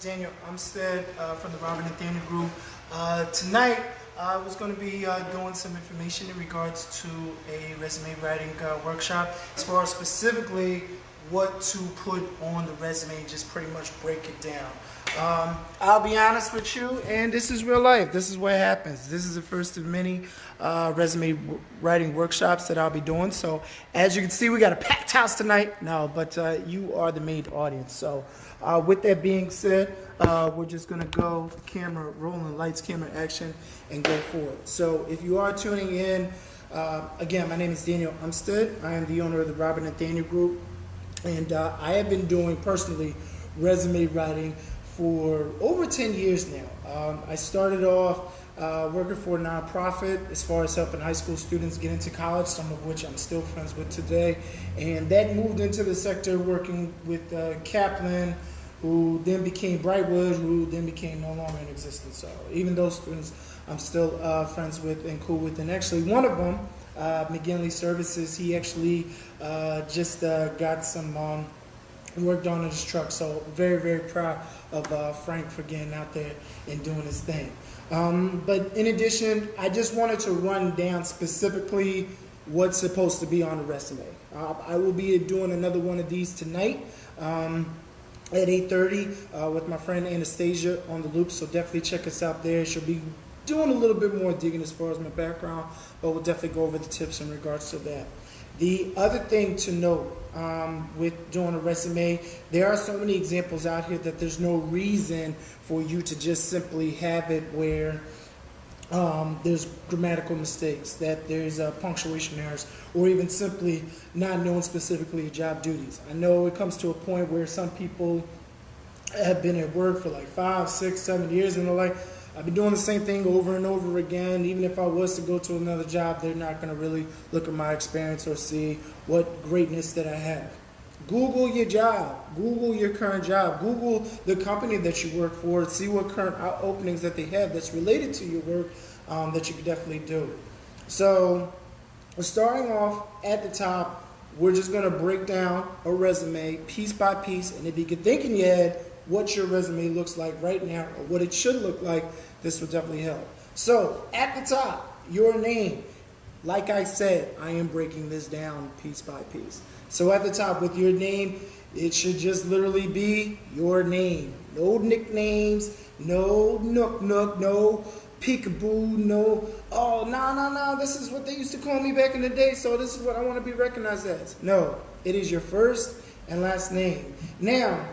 Nathaniel Umstead from the Nathaniel Group. Tonight I was going to be doing some information in regards to a resume writing workshop, as far as specifically what to put on the resume, just pretty much break it down. I'll be honest with you, and this is real life. This is what happens. This is the first of many resume writing workshops that I'll be doing. So as you can see, we got a packed house tonight. No, but you are the main audience. So with that being said, we're just going to go camera rolling, lights, camera, action, and go forward. So if you are tuning in, again, my name is Daniel Umstead. I am the owner of the Nathaniel Group. And I have been doing, personally, resume writing for over 10 years now. I started off working for a nonprofit as far as helping high school students get into college, some of which I'm still friends with today. And that moved into the sector working with Kaplan, who then became Brightwood, who then became no longer in existence. So even those students I'm still friends with and cool with. And actually one of them, McGinley Services, he actually just got some work done on his truck. So very, very proud of Frank for getting out there and doing his thing. But in addition, I just wanted to run down specifically what's supposed to be on the resume. I will be doing another one of these tonight at 8:30 with my friend Anastasia on the loop. So definitely check us out there. She'll be doing a little bit more digging as far as my background, but we'll definitely go over the tips in regards to that. The other thing to note with doing a resume, there are so many examples out here that there's no reason for you to just simply have it where there's grammatical mistakes, that there's punctuation errors, or even simply not knowing specifically your job duties. I know it comes to a point where some people have been at work for like 5, 6, 7 years, and they're like, I've been doing the same thing over and over again. Even if I was to go to another job, they're not going to really look at my experience or see what greatness that I have. Google your job. Google your current job. Google the company that you work for. See what current openings that they have that's related to your work that you could definitely do. So starting off at the top, we're just going to break down a resume piece by piece. And if you could think in your head what your resume looks like right now or what it should look like, this will definitely help. So at the top, your name. Like I said, I am breaking this down piece by piece. So at the top with your name, it should just literally be your name. No nicknames, no nook, no peekaboo, no, oh, no, this is what they used to call me back in the day, so this is what I want to be recognized as. No, it is your first and last name. Now,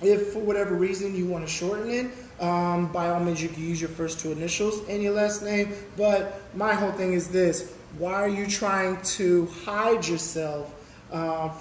if for whatever reason you want to shorten it, by all means you can use your first two initials and your last name. But my whole thing is this: why are you trying to hide yourself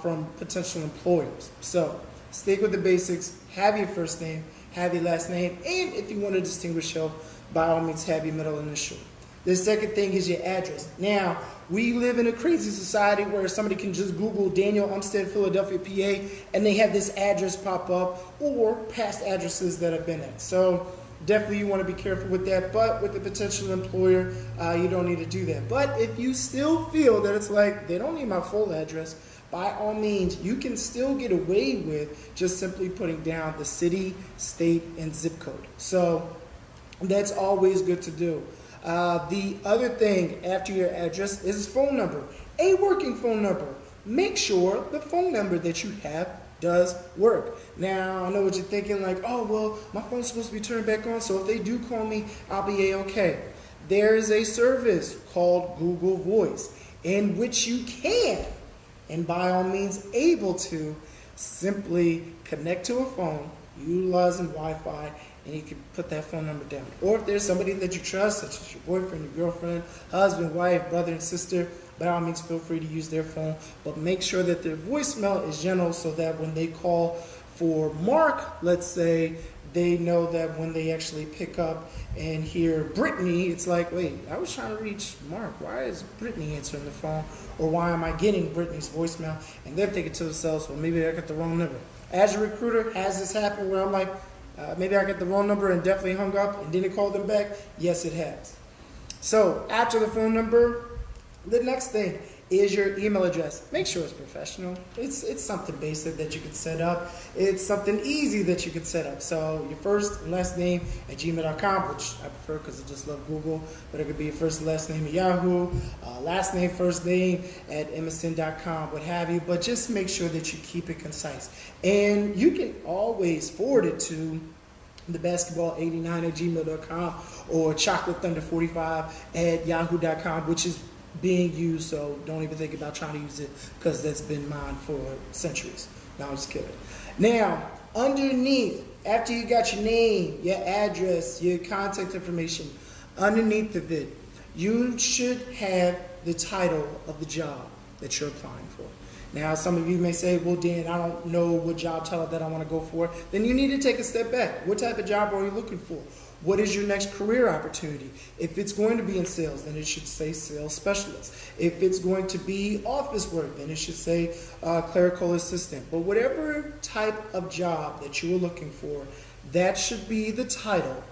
from potential employers? So stick with the basics. Have your first name, have your last name, and if you want to distinguish yourself, by all means have your middle initial. The second thing is your address. Now, we live in a crazy society where somebody can just Google Daniel Umstead, Philadelphia, PA, and they have this address pop up, or past addresses that I've been at. So definitely you want to be careful with that. But with the potential employer, you don't need to do that. But if you still feel that it's like they don't need my full address, by all means, you can still get away with just simply putting down the city, state, and zip code. So that's always good to do. The other thing after your address is phone number, a working phone number. Make sure the phone number that you have does work. Now, I know what you're thinking, like, oh, well, my phone's supposed to be turned back on, so if they do call me, I'll be A-okay. There is a service called Google Voice in which you can, and by all means able to, simply connect to a phone utilizing Wi-Fi, and you can put that phone number down. Or if there's somebody that you trust, such as your boyfriend, your girlfriend, husband, wife, brother, and sister, by all means feel free to use their phone. But make sure that their voicemail is general so that when they call for Mark, let's say, they know that when they actually pick up and hear Brittany, it's like, wait, I was trying to reach Mark. Why is Brittany answering the phone? Or why am I getting Brittany's voicemail? And they're thinking to themselves, well, maybe I got the wrong number. As a recruiter, has this happened where I'm like, maybe I got the wrong number and definitely hung up and didn't call them back? Yes, it has. So after the phone number, the next thing is your email address. Make sure it's professional. It's something basic that you can set up. It's something easy that you can set up. So your first and last name at gmail.com, which I prefer because I just love Google, but it could be your first and last name at Yahoo, last name, first name at msn.com, what have you. But just make sure that you keep it concise. And you can always forward it to the basketball89 at gmail.com or chocolate thunder 45 at yahoo.com, which is being used, so don't even think about trying to use it because that's been mine for centuries. No, I'm just kidding. Now, underneath, after you got your name, your address, your contact information, underneath of it, you should have the title of the job that you're applying for. Now, some of you may say, well, Dan, I don't know what job title that I want to go for. Then you need to take a step back. What type of job are you looking for? What is your next career opportunity? If it's going to be in sales, then it should say sales specialist. If it's going to be office work, then it should say clerical assistant. But whatever type of job that you are looking for, that should be the title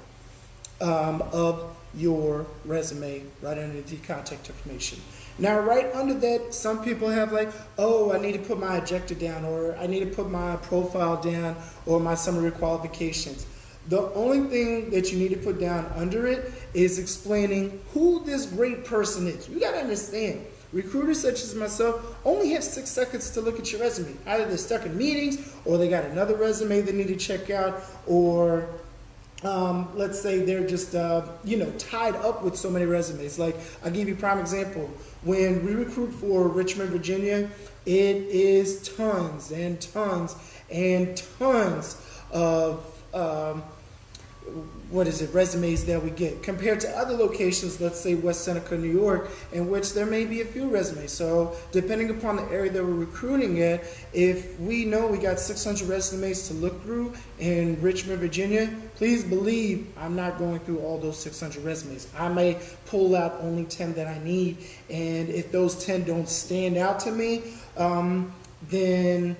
of your resume right underneath the contact information. Now, right under that, some people have like, oh, I need to put my objective down, or I need to put my profile down, or my summary qualifications. The only thing that you need to put down under it is explaining who this great person is. You got to understand, recruiters such as myself only have 6 seconds to look at your resume. Either they're stuck in meetings, or they got another resume they need to check out, or let's say they're just tied up with so many resumes. Like, I'll give you a prime example. When we recruit for Richmond, Virginia, it is tons and tons and tons of resumes that we get compared to other locations, let's say West Seneca, New York, in which there may be a few resumes. So depending upon the area that we're recruiting at, if we know we got 600 resumes to look through in Richmond, Virginia, please believe I'm not going through all those 600 resumes. I may pull out only 10 that I need, and if those 10 don't stand out to me, then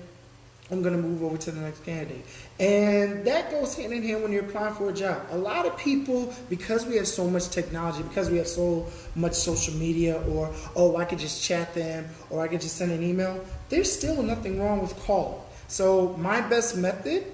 I'm going to move over to the next candidate. And that goes hand in hand when you're applying for a job. A lot of people, because we have so much technology, because we have so much social media, or, oh, I could just chat them, or I could just send an email, there's still nothing wrong with calling. So my best method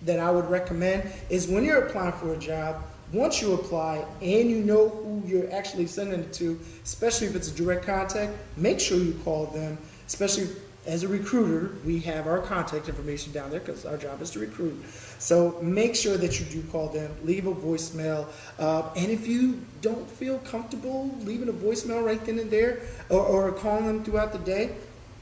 that I would recommend is when you're applying for a job, once you apply and you know who you're actually sending it to, especially if it's a direct contact, make sure you call them, especially as a recruiter, we have our contact information down there because our job is to recruit. So make sure that you do call them, leave a voicemail, and if you don't feel comfortable leaving a voicemail right then and there, or calling them throughout the day,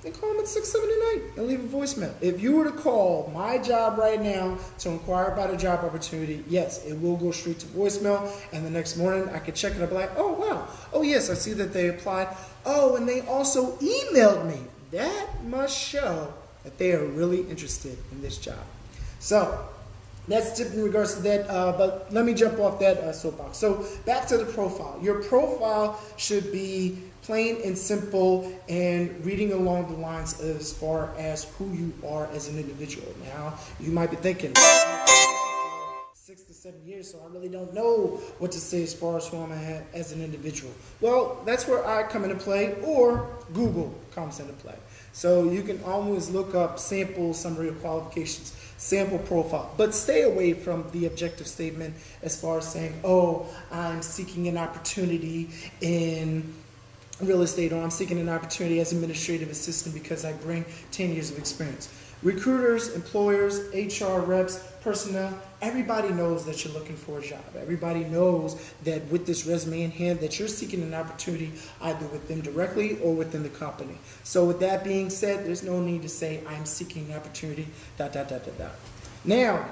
then call them at 6, 7, and 8 and leave a voicemail. If you were to call my job right now to inquire about a job opportunity, yes, it will go straight to voicemail, and the next morning I could check it. I'll be like, oh, wow, oh, yes, I see that they applied. Oh, and they also emailed me. That must show that they are really interested in this job. So that's tip in regards to that, but let me jump off that soapbox. So back to the profile. Your profile should be plain and simple and reading along the lines as far as who you are as an individual. Now, you might be thinking, 6 to 7 years, so I really don't know what to say as far as who I'm as an individual. Well, that's where I come into play, or Google comes into play. So you can always look up sample summary of qualifications, sample profile, but stay away from the objective statement as far as saying, oh, I'm seeking an opportunity in real estate, or I'm seeking an opportunity as administrative assistant because I bring 10 years of experience. Recruiters, employers, HR reps, personnel, everybody knows that you're looking for a job. Everybody knows that with this resume in hand that you're seeking an opportunity either with them directly or within the company. So with that being said, there's no need to say I'm seeking an opportunity, ... Now,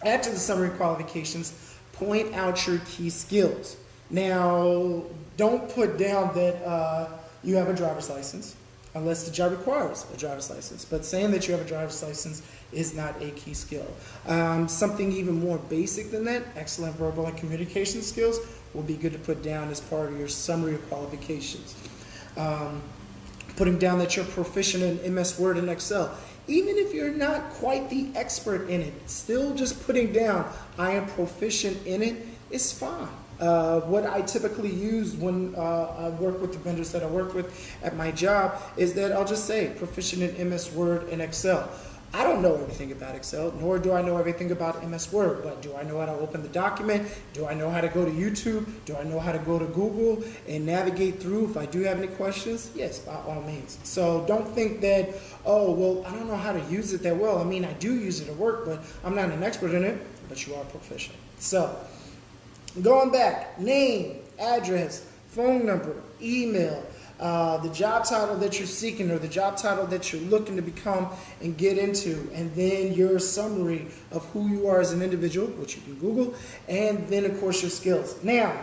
after the summary qualifications, point out your key skills. Now, don't put down that you have a driver's license, unless the job requires a driver's license. But saying that you have a driver's license is not a key skill. Something even more basic than that, excellent verbal and communication skills, will be good to put down as part of your summary of qualifications. Putting down that you're proficient in MS Word and Excel. Even if you're not quite the expert in it, still just putting down I am proficient in it is fine. What I typically use when I work with the vendors that I work with at my job is that I'll just say proficient in MS Word and Excel. I don't know everything about Excel, nor do I know everything about MS Word, but do I know how to open the document? Do I know how to go to YouTube? Do I know how to go to Google and navigate through if I do have any questions? Yes, by all means. So don't think that, oh, well, I don't know how to use it that well. I mean, I do use it at work, but I'm not an expert in it, but you are proficient. So going back, name, address, phone number, email, the job title that you're seeking or the job title that you're looking to become and get into, and then your summary of who you are as an individual, which you can Google, and then of course your skills. Now,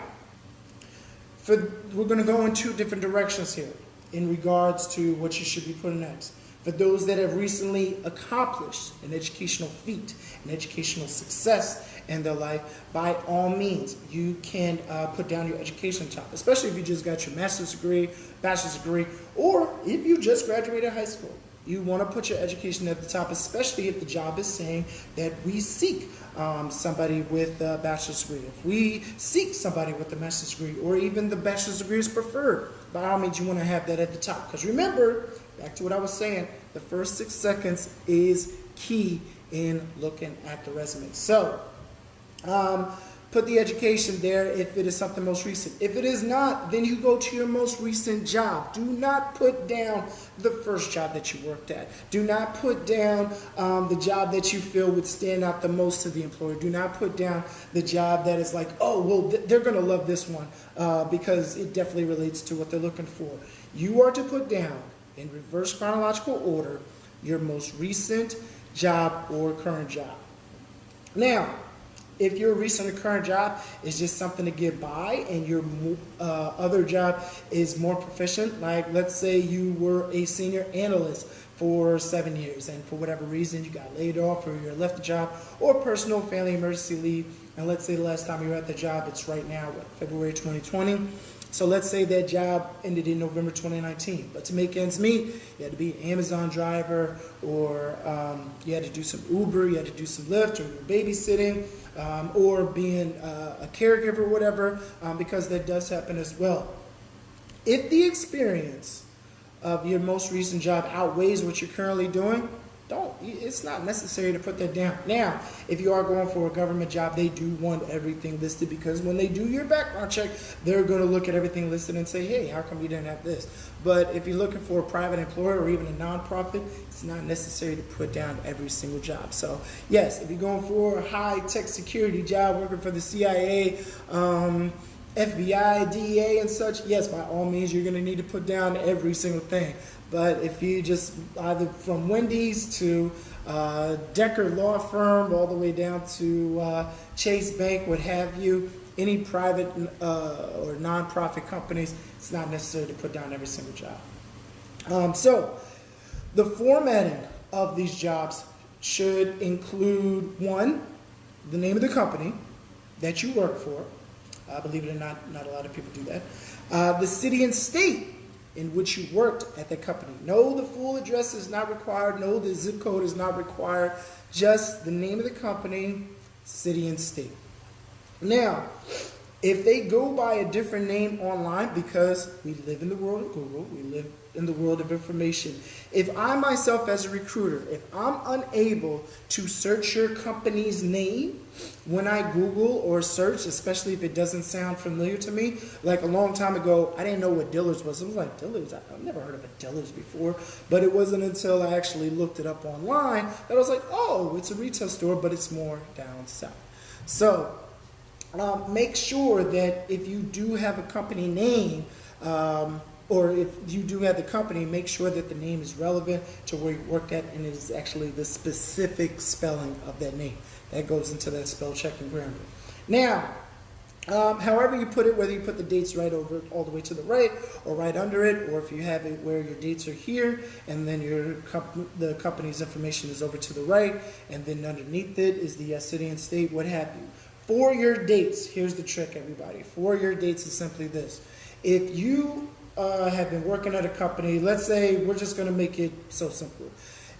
we're going to go in two different directions here in regards to what you should be putting next. For those that have recently accomplished an educational feat, an educational success in their life, by all means, you can put down your education top, especially if you just got your master's degree, bachelor's degree, or if you just graduated high school. You want to put your education at the top, especially if the job is saying that we seek somebody with a bachelor's degree. If we seek somebody with a master's degree, or even the bachelor's degree is preferred, by all means, you want to have that at the top. Because remember, back to what I was saying, the first 6 seconds is key in looking at the resume. So, put the education there if it is something most recent. If it is not, then you go to your most recent job. Do not put down the first job that you worked at. Do not put down the job that you feel would stand out the most to the employer. Do not put down the job that is like, oh, well, they're going to love this one because it definitely relates to what they're looking for. You are to put down, in reverse chronological order, your most recent job or current job. Now, if your recent or current job is just something to get by and your other job is more proficient, like let's say you were a senior analyst for 7 years and for whatever reason you got laid off or you left the job or personal family emergency leave, and let's say the last time you were at the job, it's right now, February 2020. So let's say that job ended in November 2019. But to make ends meet, you had to be an Amazon driver, or you had to do some Uber, you had to do some Lyft, or you were babysitting, or being a caregiver or whatever, because that does happen as well. If the experience of your most recent job outweighs what you're currently doing, it's not necessary to put that down. Now, if you are going for a government job, they do want everything listed, because when they do your background check, they're going to look at everything listed and say, hey, how come you didn't have this? But if you're looking for a private employer or even a nonprofit, it's not necessary to put down every single job. So yes, if you're going for a high-tech security job, working for the CIA, FBI, DEA and such, yes, by all means, you're going to need to put down every single thing. But if you just either from Wendy's to Decker Law Firm all the way down to Chase Bank, what have you, any private or nonprofit companies, it's not necessary to put down every single job. So the formatting of these jobs should include, one, the name of the company that you work for. Believe it or not, not a lot of people do that. The city and state in which you worked at the company. No, the full address is not required. No, the zip code is not required. Just the name of the company, city and state. Now, if they go by a different name online, because we live in the world of Google, we live in the world of information. If I myself as a recruiter, if I'm unable to search your company's name when I Google or search, especially if it doesn't sound familiar to me, like a long time ago, I didn't know what Dillard's was. I was like, Dillard's? I've never heard of a Dillard's before. But it wasn't until I actually looked it up online that I was like, oh, it's a retail store, but it's more down south. So make sure that if you do have a company name, or if you do have the company, make sure that the name is relevant to where you worked at and it is actually the specific spelling of that name. That goes into that spell check and grammar. Now, however you put it, whether you put the dates right over all the way to the right or right under it, or if you have it where your dates are here and then the company's information is over to the right, and then underneath it is the city and state, what have you. For your dates, here's the trick, everybody. For your dates is simply this. If you have been working at a company, let's say we're just going to make it so simple.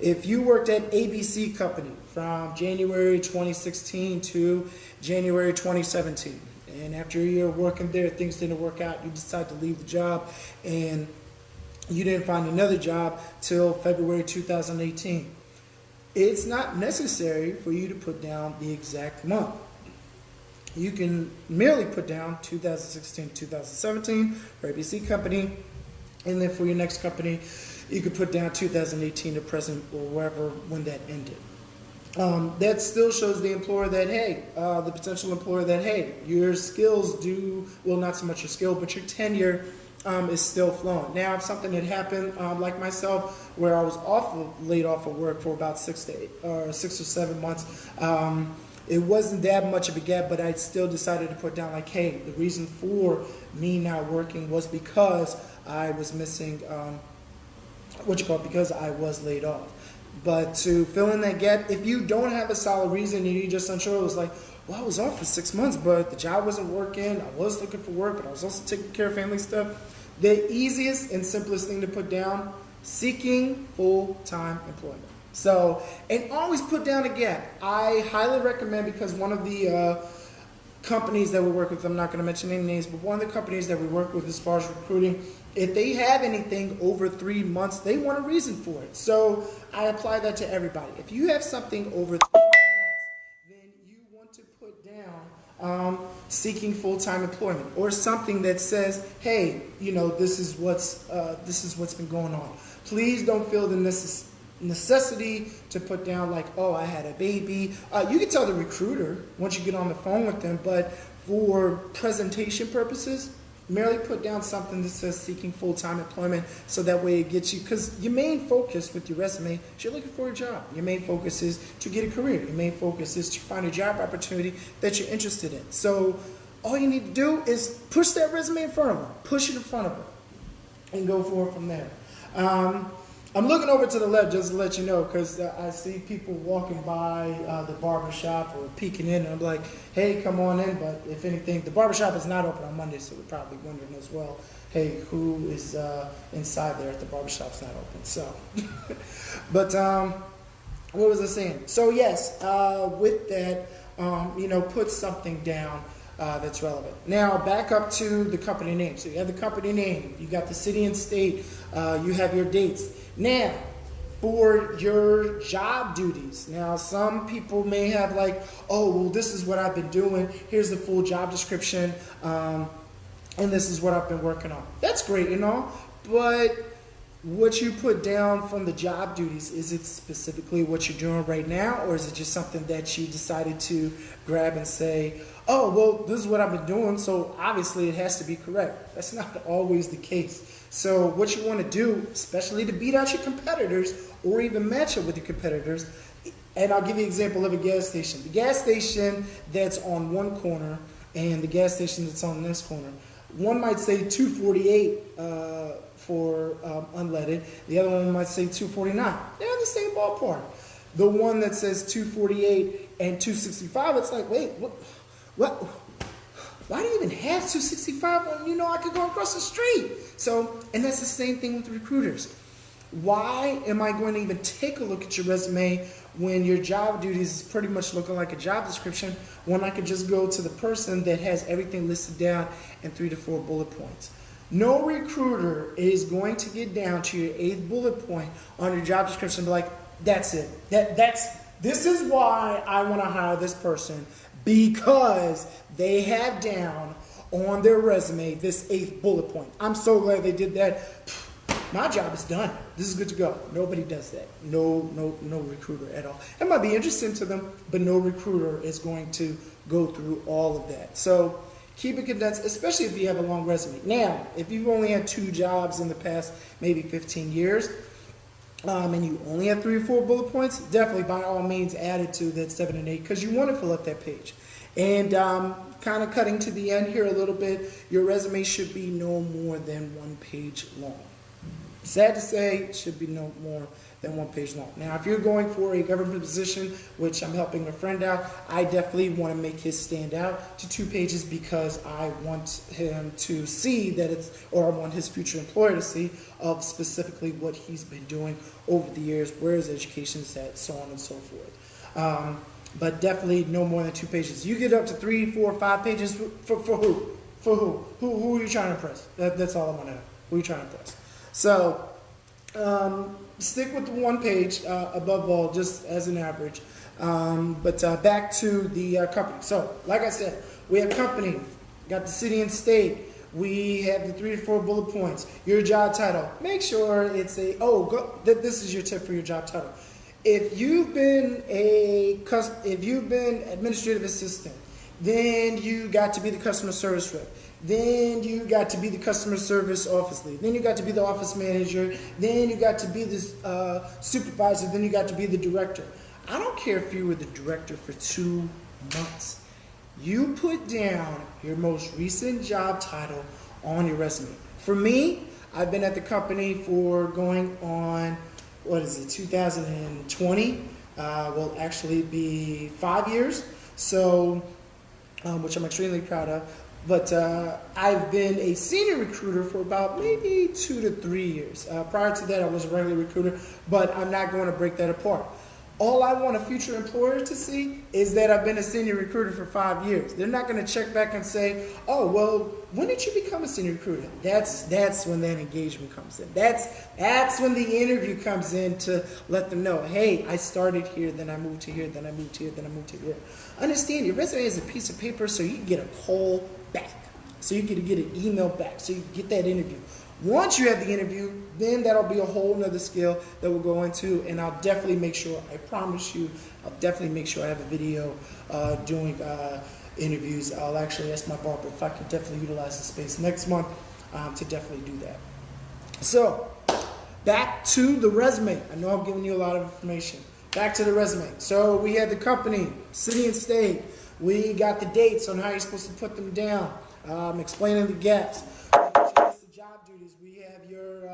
If you worked at ABC Company from January 2016 to January 2017, and after a year working there, things didn't work out. You decide to leave the job, and you didn't find another job till February 2018. It's not necessary for you to put down the exact month. You can merely put down 2016 to 2017 for ABC company, and then for your next company, you could put down 2018 to present or wherever when that ended. That still shows the employer that, hey, the potential employer that, hey, your skills well, not so much your skill, but your tenure is still flowing. Now, if something had happened, like myself, where I was laid off of work for about 6 or 7 months, it wasn't that much of a gap, but I still decided to put down like, hey, the reason for me not working was because I was missing, because I was laid off. But to fill in that gap, if you don't have a solid reason and you're just unsure, it was like, well, I was off for 6 months, but the job wasn't working. I was looking for work, but I was also taking care of family stuff. The easiest and simplest thing to put down, seeking full-time employment. So, and always put down a gap. I highly recommend, because one of the companies that we work with, I'm not going to mention any names, but one of the companies that we work with as far as recruiting, if they have anything over 3 months, they want a reason for it. So I apply that to everybody. If you have something over 3 months, then you want to put down seeking full-time employment, or something that says, hey, this is what's been going on. Please don't feel the necessity to put down like, oh, I had a baby. You can tell the recruiter once you get on the phone with them, but for presentation purposes, merely put down something that says seeking full-time employment, so that way it gets you, because your main focus with your resume is you're looking for a job. Your main focus is to get a career. Your main focus is to find a job opportunity that you're interested in. So all you need to do is push that resume in front of them, push it in front of them, and go forward from there. I'm looking over to the left just to let you know, because I see people walking by the barbershop or peeking in, and I'm like, hey, come on in. But if anything, the barbershop is not open on Monday, so we're probably wondering as well, hey, who is inside there if the barbershop's not open. So, but what was I saying? So yes, with that, put something down that's relevant. Now, back up to the company name. So you have the company name, you got the city and state, you have your dates. Now, for your job duties, now some people may have like, oh, well, this is what I've been doing. Here's the full job description, and this is what I've been working on. That's great and all, but what you put down from the job duties, is it specifically what you're doing right now, or is it just something that you decided to grab and say, oh, well, this is what I've been doing, so obviously it has to be correct. That's not always the case. So what you want to do, especially to beat out your competitors or even match up with your competitors, and I'll give you an example of a gas station. The gas station that's on one corner and the gas station that's on the next corner, one might say 248 for unleaded. The other one might say 249. They're in the same ballpark. The one that says 248 and 265, it's like, wait, what? Why do you even have 265 when I could go across the street? So, and that's the same thing with recruiters. Why am I going to even take a look at your resume when your job duties is pretty much looking like a job description, when I could just go to the person that has everything listed down in 3 to 4 bullet points? No recruiter is going to get down to your 8th bullet point on your job description and be like, that's it. This is why I want to hire this person, because they have down on their resume this 8th bullet point. I'm so glad they did that. My job is done. This is good to go. Nobody does that. No recruiter at all. It might be interesting to them, but no recruiter is going to go through all of that. So keep it condensed, especially if you have a long resume. Now, if you've only had 2 jobs in the past maybe 15 years, and you only have 3 or 4 bullet points, definitely by all means add it to that 7 and 8, because you want to fill up that page. And kind of cutting to the end here a little bit, your resume should be no more than 1 page long. Sad to say, it should be no more than 1 page long. Now, if you're going for a government position, which I'm helping a friend out, I definitely want to make his stand out to 2 pages, because I want him to see that or I want his future employer to see of specifically what he's been doing over the years, where his education is at, so on and so forth. but definitely no more than 2 pages. You get up to 3, 4, 5 pages for who? For who? Who are you trying to impress? That's all I want to know. Who are you trying to impress? So stick with the 1 page above all, just as an average. But back to the company. So, like I said, we have company, got the city and state. We have the 3 to 4 bullet points. Your job title. Make sure it's this is your tip for your job title. If you've been administrative assistant, then you got to be the customer service rep. Then you got to be the customer service office lead. Then you got to be the office manager. Then you got to be the supervisor. Then you got to be the director. I don't care if you were the director for 2 months. You put down your most recent job title on your resume. For me, I've been at the company for going on, 2020? Will actually be 5 years. So, which I'm extremely proud of. But I've been a senior recruiter for about maybe 2 to 3 years. Prior to that, I was a regular recruiter, but I'm not going to break that apart. All I want a future employer to see is that I've been a senior recruiter for 5 years. They're not going to check back and say, oh, well, when did you become a senior recruiter? That's when that engagement comes in. That's when the interview comes in to let them know, hey, I started here, then I moved to here, then I moved here, then I moved to here. Understand, your resume is a piece of paper, so you can get a call back. So you can get an email back, so you can get that interview. Once you have the interview, then that'll be a whole nother skill that we'll go into, and I'll definitely make sure, I promise you, I'll definitely make sure I have a video doing interviews. I'll actually ask my barber if I could definitely utilize the space next month to definitely do that. So, back to the resume. I know I'm giving you a lot of information. Back to the resume. So we had the company, city and state. We got the dates on how you're supposed to put them down. Explaining the gaps. Job duties. We have your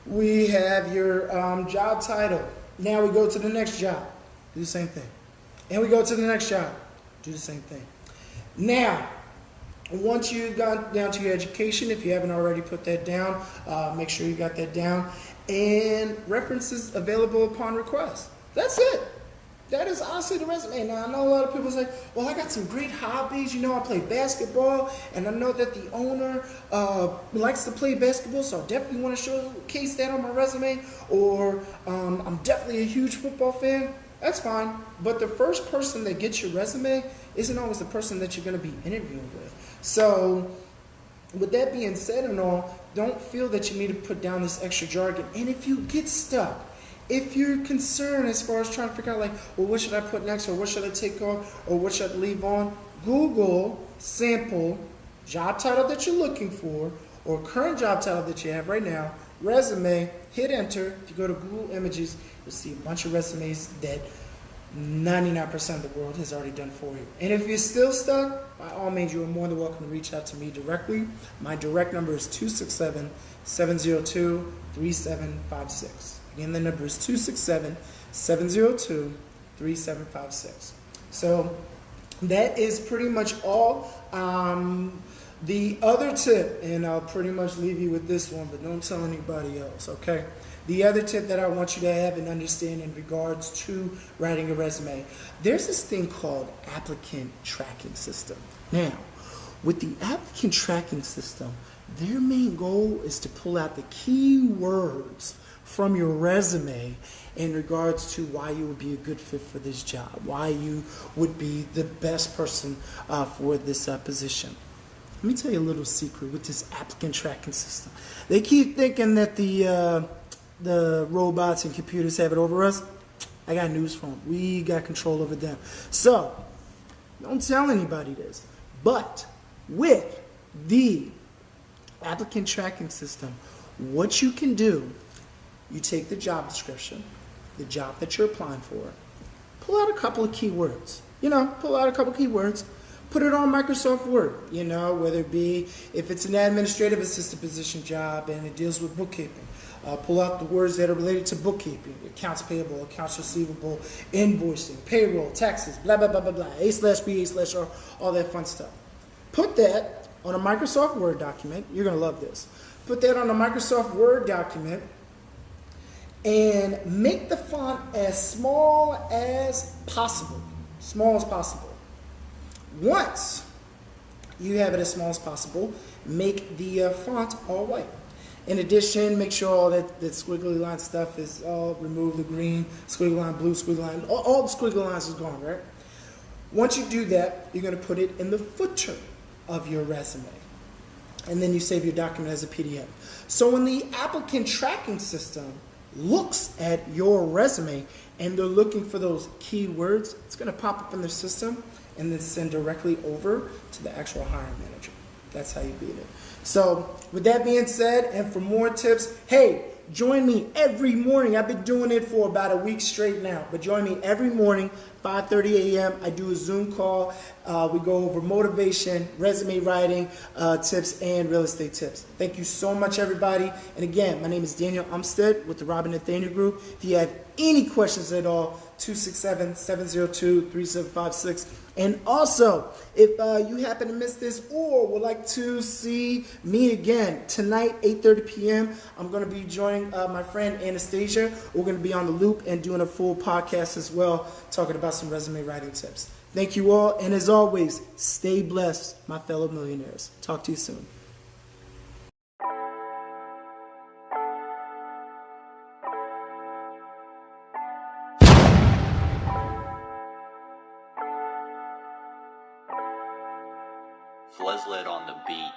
we have your job title. Now we go to the next job. Do the same thing. And we go to the next job. Do the same thing. Now, once you've gone down to your education, if you haven't already put that down, make sure you got that down. And references available upon request. That's it. That is honestly the resume. Now, I know a lot of people say, well, I got some great hobbies. You know, I play basketball, and I know that the owner likes to play basketball, so I definitely want to showcase that on my resume. Or I'm definitely a huge football fan. That's fine. But the first person that gets your resume isn't always the person that you're going to be interviewing with. So, with that being said and all, don't feel that you need to put down this extra jargon. And if you get stuck, if you're concerned as far as trying to figure out, like, well, what should I put next, or what should I take off, or what should I leave on, Google sample job title that you're looking for, or current job title that you have right now, resume, hit enter. If you go to Google Images, you'll see a bunch of resumes that 99% of the world has already done for you. And if you're still stuck, by all means, you are more than welcome to reach out to me directly. My direct number is 267-702-3756. Again, the number is 267-702-3756. So that is pretty much all. The other tip, and I'll pretty much leave you with this one, but don't tell anybody else, okay? The other tip that I want you to have and understand in regards to writing a resume, there's this thing called applicant tracking system. Now, with the applicant tracking system, their main goal is to pull out the keywords from your resume in regards to why you would be a good fit for this job, why you would be the best person for this position. Let me tell you a little secret with this applicant tracking system. They keep thinking that the robots and computers have it over us. I got news for them. We got control over them. So, don't tell anybody this. But with the applicant tracking system, what you can do, you take the job description, the job that you're applying for, pull out a couple of keywords. Put it on Microsoft Word, whether it be if it's an administrative assistant position job and it deals with bookkeeping. Pull out the words that are related to bookkeeping, accounts payable, accounts receivable, invoicing, payroll, taxes, blah, blah, blah, blah, blah, A/B, A/R, all that fun stuff. Put that on a Microsoft Word document. You're going to love this. Put that on a Microsoft Word document and make the font as small as possible. Small as possible. Once you have it as small as possible, make the font all white. In addition, make sure all that squiggly line stuff is all removed, the green, squiggly line, blue, squiggly line, all the squiggly lines is gone, right? Once you do that, you're going to put it in the footer of your resume. And then you save your document as a PDF. So when the applicant tracking system looks at your resume and they're looking for those keywords, it's going to pop up in their system and then send directly over to the actual hiring manager. That's how you beat it. So with that being said, and for more tips, hey, join me every morning. I've been doing it for about a week straight now, but join me every morning, 5:30 a.m. I do a Zoom call. We go over motivation, resume writing tips, and real estate tips. Thank you so much, everybody. And again, my name is Daniel Umstead with the Nathaniel Group. If you have any questions at all, 267-702-3756. And also, if you happen to miss this or would like to see me again, tonight, 8:30 p.m., I'm going to be joining my friend Anastasia. We're going to be on the loop and doing a full podcast as well, talking about some resume writing tips. Thank you all, and as always, stay blessed, my fellow millionaires. Talk to you soon. Fleslet on the beat.